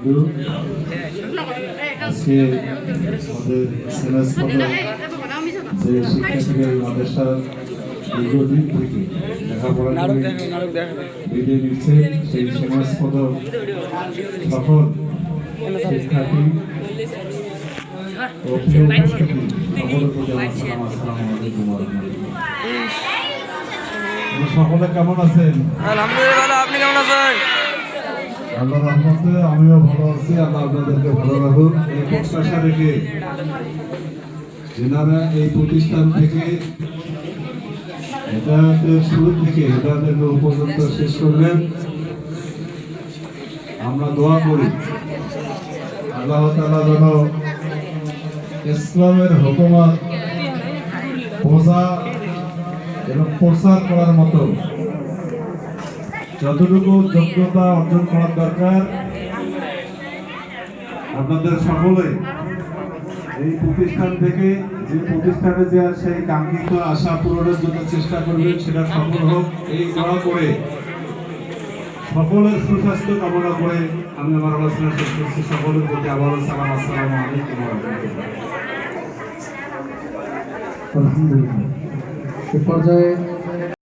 আজকে আমাদের সিনাস যে শিক্ষার্থীদের মাদ্রাসার দীর্ঘদিন থেকে লেখাপড়া করে বিদায় নিচ্ছে সেই সিনাস পদক সফল শিক্ষার্থী ও প্রিয় উপস্থিতি সকলের প্রতি আমার সালাম। আসসালামু আলাইকুম ওয়া রাহমাতুল্লাহ। সকলে কেমন আছেন? আলহামদুলিল্লাহ, আপনি কেমন আছেন? আল্লাহর রহমতে আমিও ভালো আছি। আল্লাহ আপনাদেরকে ভালো রাখুন এই প্রত্যাশা রেখে যেনারা এই প্রতিষ্ঠান থেকে হেদায়েতের শুরু থেকে হেদায়েতের নূর পর্যন্ত শেষ করলেন, আমরা দোয়া করি আল্লাহ তাআলা যেন ইসলামের হুকুমত বোঝা এবং প্রচার করার মতো যতটুকু যোগ্যতা অর্জন করার দরকার আপনাদের সকলে এই প্রতিষ্ঠান থেকে যে প্রতিষ্ঠানে যে সেই কাঙ্ক্ষিত আশা পূরণের জন্য চেষ্টা করবেন, সেটা সফল হোক এই দোয়া করে সকলের সুস্বাস্থ্য কামনা করে আমি আমার আলোচনা শেষ করছি। সকলের প্রতি আবারও সালাম। আসসালামু আলাইকুম ওয়া রাহমাতুল্লাহ। আলহামদুলিল্লাহ। এ পর্যায়ে